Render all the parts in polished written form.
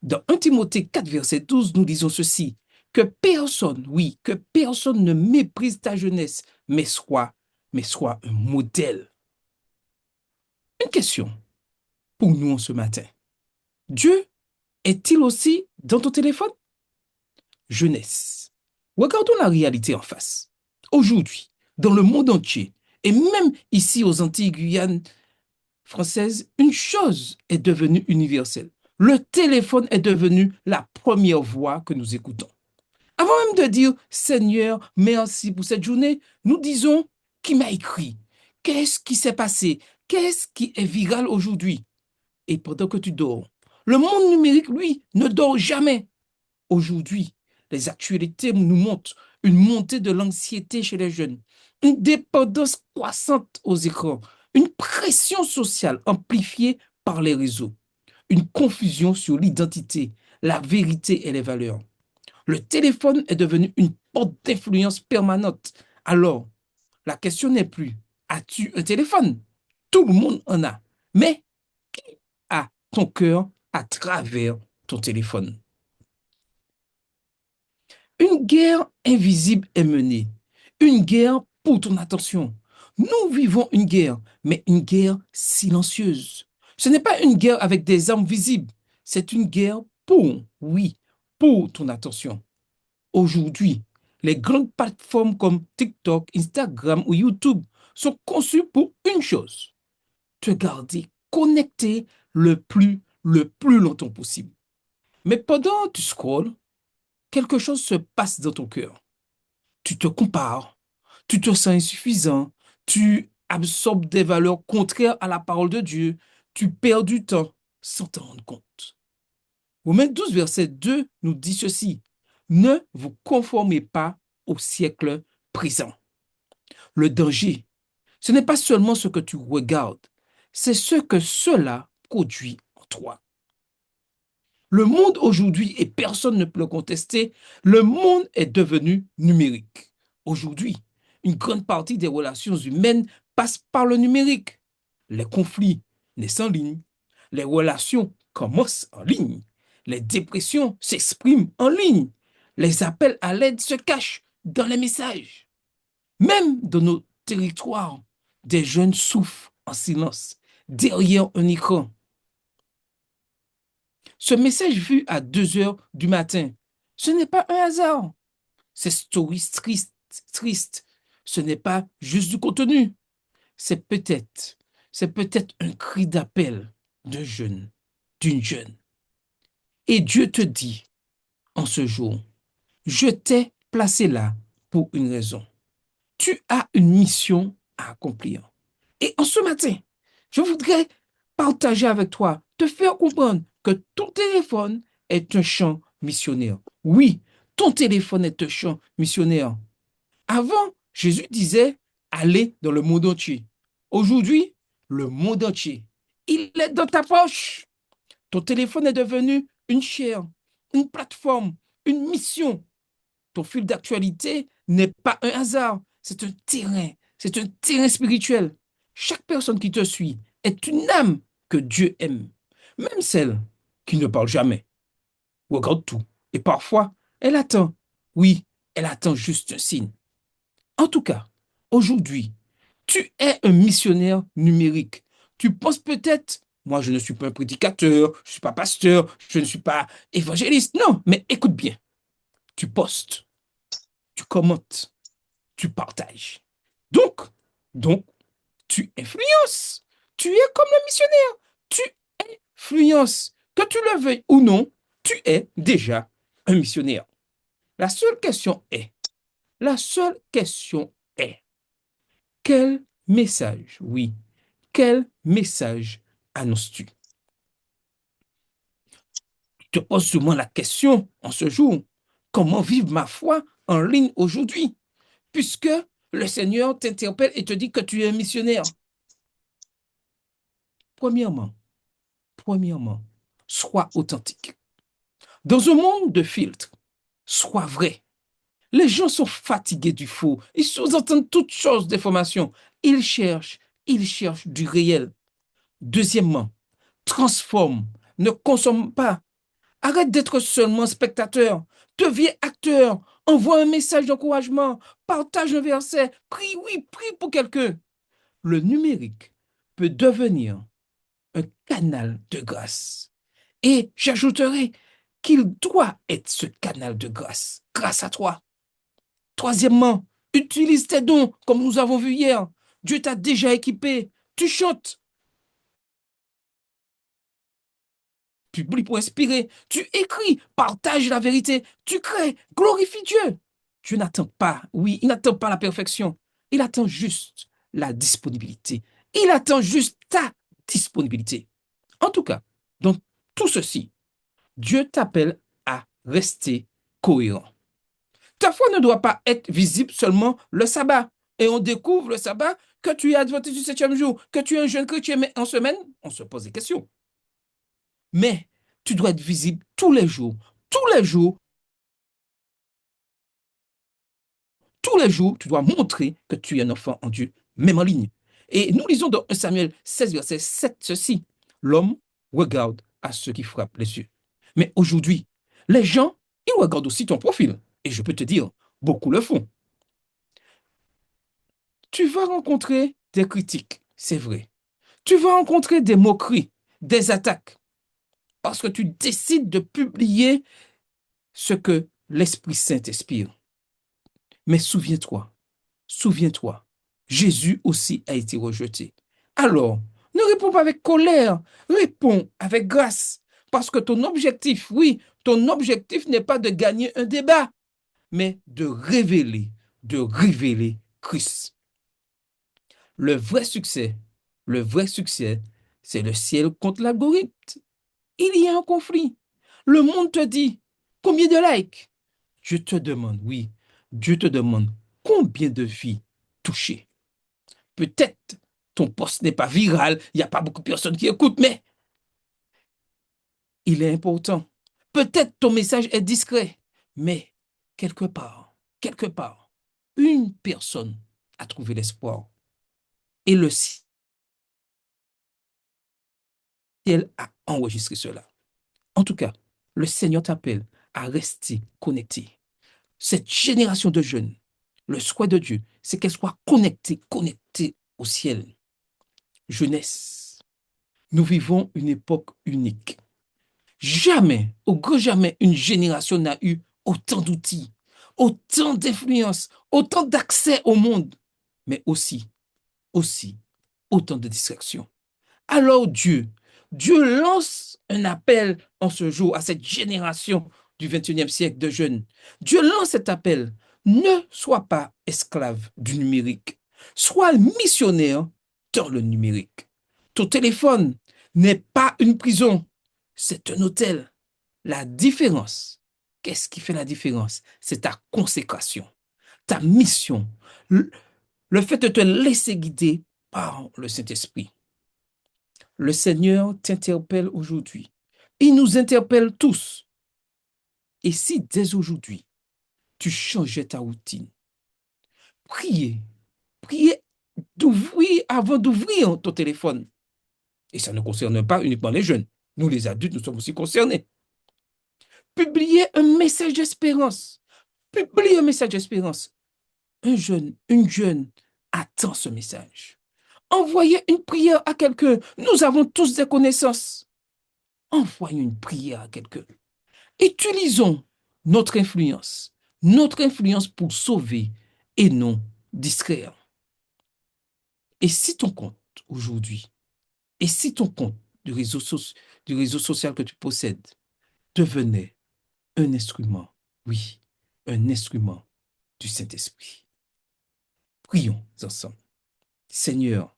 Dans 1 Timothée 4, verset 12, nous disons ceci, que personne, oui, que personne ne méprise ta jeunesse, mais soit un modèle. Une question pour nous en ce matin. Dieu est-il aussi dans ton téléphone? Jeunesse. Regardons la réalité en face. Aujourd'hui, dans le monde entier, et même ici aux Antilles-Guyane françaises, une chose est devenue universelle. Le téléphone est devenu la première voix que nous écoutons. Avant même de dire Seigneur, merci pour cette journée, nous disons qui m'a écrit? Qu'est-ce qui s'est passé? Qu'est-ce qui est viral aujourd'hui? Et pendant que tu dors, le monde numérique, lui, ne dort jamais. Aujourd'hui, les actualités nous montrent une montée de l'anxiété chez les jeunes, une dépendance croissante aux écrans, une pression sociale amplifiée par les réseaux, une confusion sur l'identité, la vérité et les valeurs. Le téléphone est devenu une porte d'influence permanente. Alors, la question n'est plus, as-tu un téléphone? Tout le monde en a. Mais qui a ton cœur à travers ton téléphone? Une guerre invisible est menée. Une guerre pour ton attention. Nous vivons une guerre, mais une guerre silencieuse. Ce n'est pas une guerre avec des armes visibles. C'est une guerre pour, oui, pour ton attention. Aujourd'hui, les grandes plateformes comme TikTok, Instagram ou YouTube sont conçues pour une chose, te garder connecté le plus longtemps possible. Mais pendant que tu scrolles, quelque chose se passe dans ton cœur. Tu te compares, tu te sens insuffisant, tu absorbes des valeurs contraires à la parole de Dieu, tu perds du temps sans t'en rendre compte. Romains 12, verset 2 nous dit ceci. Ne vous conformez pas au siècle présent. Le danger, ce n'est pas seulement ce que tu regardes, c'est ce que cela produit en toi. Le monde aujourd'hui, et personne ne peut le contester, le monde est devenu numérique. Aujourd'hui, une grande partie des relations humaines passe par le numérique. Les conflits naissent en ligne, les relations commencent en ligne, les dépressions s'expriment en ligne, les appels à l'aide se cachent dans les messages. Même dans nos territoires, des jeunes souffrent en silence, derrière un écran. Ce message vu à 2 heures du matin, ce n'est pas un hasard. Ces stories tristes, ce n'est pas juste du contenu. C'est peut-être, c'est peut-être un cri d'appel d'un jeune, d'une jeune. Et Dieu te dit en ce jour, je t'ai placé là pour une raison. Tu as une mission à accomplir. Et en ce matin, je voudrais partager avec toi, te faire comprendre que ton téléphone est un champ missionnaire. Oui, ton téléphone est un champ missionnaire. Avant, Jésus disait, allez dans le monde entier. Aujourd'hui, le monde entier, il est dans ta poche. Ton téléphone est devenu une chair, une plateforme, une mission. Ton fil d'actualité n'est pas un hasard, c'est un terrain spirituel. Chaque personne qui te suit est une âme que Dieu aime, même celle qui ne parle jamais, regarde tout. Et parfois, elle attend. Oui, elle attend juste un signe. En tout cas, aujourd'hui, tu es un missionnaire numérique. Tu penses peut-être, moi je ne suis pas un prédicateur, je ne suis pas pasteur, je ne suis pas évangéliste. Non, mais écoute bien, tu postes, tu commentes, tu partages. Donc, donc, tu influences. Tu es comme le missionnaire. Tu influences. Que tu le veuilles ou non, tu es déjà un missionnaire. La seule question est, la seule question est, quel message, oui, quel message annonces-tu? Tu te poses sûrement la question en ce jour, comment vivre ma foi en ligne aujourd'hui? Puisque le Seigneur t'interpelle et te dit que tu es un missionnaire. Premièrement, premièrement, sois authentique. Dans un monde de filtres, sois vrai. Les gens sont fatigués du faux. Ils sous-entendent toutes choses d'information. Ils cherchent du réel. Deuxièmement, transforme. Ne consomme pas. Arrête d'être seulement spectateur. Deviens acteur. Envoie un message d'encouragement. Partage un verset. Prie, oui, prie pour quelqu'un. Le numérique peut devenir un canal de grâce. Et j'ajouterai qu'il doit être ce canal de grâce, grâce à toi. Troisièmement, utilise tes dons, comme nous avons vu hier. Dieu t'a déjà équipé. Tu chantes, publie pour inspirer. Tu écris, partage la vérité. Tu crées, glorifie Dieu. Dieu n'attend pas, oui, il n'attend pas la perfection. Il attend juste la disponibilité. Il attend juste ta disponibilité. En tout cas, dans tout ceci, Dieu t'appelle à rester cohérent. Ta foi ne doit pas être visible seulement le sabbat. Et on découvre le sabbat que tu es adventiste du septième jour, que tu es un jeune chrétien, mais en semaine, on se pose des questions. Mais tu dois être visible tous les jours. Tous les jours, tous les jours, tu dois montrer que tu es un enfant en Dieu, même en ligne. Et nous lisons dans 1 Samuel 16, verset 7 ceci. L'homme regarde à ceux qui frappent les yeux. Mais aujourd'hui, les gens, ils regardent aussi ton profil. Et je peux te dire, beaucoup le font. Tu vas rencontrer des critiques, c'est vrai. Tu vas rencontrer des moqueries, des attaques, parce que tu décides de publier ce que l'Esprit Saint t'inspire. Mais souviens-toi, souviens-toi, Jésus aussi a été rejeté. Alors, ne réponds pas avec colère, réponds avec grâce, parce que ton objectif, oui, ton objectif n'est pas de gagner un débat, mais de révéler Christ. Le vrai succès, le vrai succès, c'est le ciel contre l'algorithme. Il y a un conflit. Le monde te dit combien de likes? Je te demande, oui, Dieu te demande combien de vies touchées. Peut-être ton post n'est pas viral, il n'y a pas beaucoup de personnes qui écoutent, mais il est important. Peut-être ton message est discret, mais quelque part, une personne a trouvé l'espoir et le ciel a enregistré cela. En tout cas, le Seigneur t'appelle à rester connecté. Cette génération de jeunes, le souhait de Dieu, c'est qu'elle soit connectée au ciel. Jeunesse, nous vivons une époque unique. Jamais, au grand jamais, une génération n'a eu autant d'outils, autant d'influence, autant d'accès au monde, mais aussi, autant de distractions. Alors Dieu lance un appel en ce jour à cette génération du 21e siècle de jeunes. Dieu lance cet appel. Ne sois pas esclave du numérique. Sois missionnaire dans le numérique. Ton téléphone n'est pas une prison, c'est un hôtel. La différence, qu'est-ce qui fait la différence? C'est ta consécration, ta mission, le fait de te laisser guider par le Saint-Esprit. Le Seigneur t'interpelle aujourd'hui. Il nous interpelle tous. Et si dès aujourd'hui, tu changeais ta routine, priez, priez d'ouvrir avant d'ouvrir ton téléphone. Et ça ne concerne pas uniquement les jeunes. Nous, les adultes, nous sommes aussi concernés. Publiez un message d'espérance. Publiez un message d'espérance. Un jeune, une jeune attend ce message. Envoyez une prière à quelqu'un. Nous avons tous des connaissances. Envoyez une prière à quelqu'un. Utilisons notre influence pour sauver et non distraire. Et si ton compte aujourd'hui, et si ton compte du réseau social que tu possèdes devenait un instrument, oui, un instrument du Saint-Esprit. Prions ensemble. Seigneur,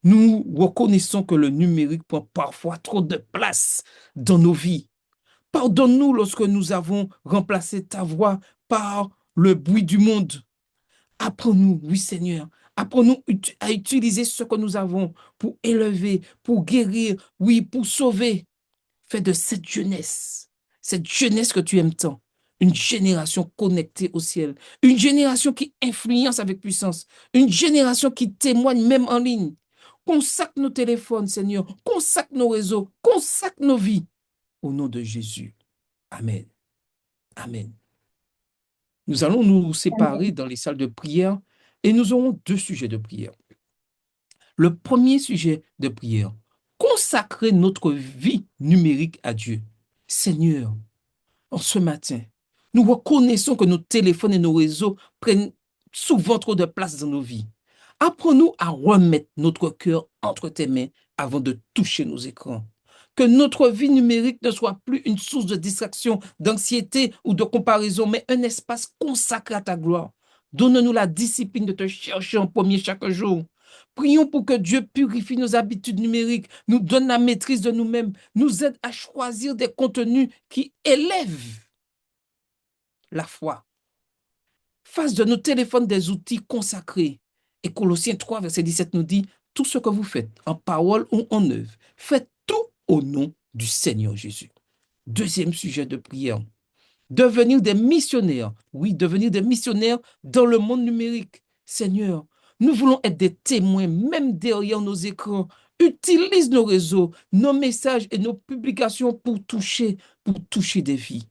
nous reconnaissons que le numérique prend parfois trop de place dans nos vies. Pardonne-nous lorsque nous avons remplacé ta voix par le bruit du monde. Apprends-nous, oui Seigneur, apprends-nous à utiliser ce que nous avons pour élever, pour guérir, oui, pour sauver. Fais de cette jeunesse que tu aimes tant, une génération connectée au ciel, une génération qui influence avec puissance, une génération qui témoigne même en ligne. Consacre nos téléphones, Seigneur, consacre nos réseaux, consacre nos vies. Au nom de Jésus. Amen. Amen. Nous allons nous séparer dans les salles de prière et nous aurons deux sujets de prière. Le premier sujet de prière, consacrer notre vie numérique à Dieu. Seigneur, en ce matin, nous reconnaissons que nos téléphones et nos réseaux prennent souvent trop de place dans nos vies. Apprends-nous à remettre notre cœur entre tes mains avant de toucher nos écrans. Que notre vie numérique ne soit plus une source de distraction, d'anxiété ou de comparaison, mais un espace consacré à ta gloire. Donne-nous la discipline de te chercher en premier chaque jour. Prions pour que Dieu purifie nos habitudes numériques, nous donne la maîtrise de nous-mêmes, nous aide à choisir des contenus qui élèvent la foi. Fasse de nos téléphones des outils consacrés. Et Colossiens 3, verset 17 nous dit, tout ce que vous faites, en parole ou en œuvre, faites tout au nom du Seigneur Jésus. Deuxième sujet de prière, devenir des missionnaires. Oui, devenir des missionnaires dans le monde numérique. Seigneur, nous voulons être des témoins, même derrière nos écrans. Utilise nos réseaux, nos messages et nos publications pour toucher des vies.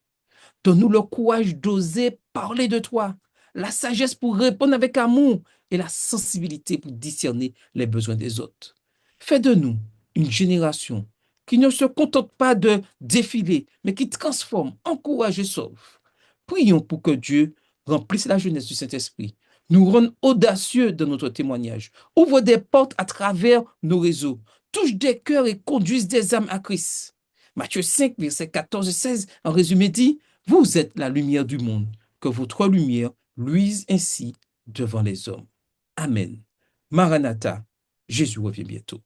Donne-nous le courage d'oser parler de toi, la sagesse pour répondre avec amour et la sensibilité pour discerner les besoins des autres. Fais de nous une génération qui ne se contente pas de défiler, mais qui transforme, encourage et sauve. Prions pour que Dieu remplisse la jeunesse du Saint-Esprit, nous rende audacieux dans notre témoignage, ouvre des portes à travers nos réseaux, touche des cœurs et conduise des âmes à Christ. Matthieu 5, versets 14 et 16, en résumé dit, vous êtes la lumière du monde, que votre lumière luise ainsi devant les hommes. Amen. Maranatha, Jésus revient bientôt.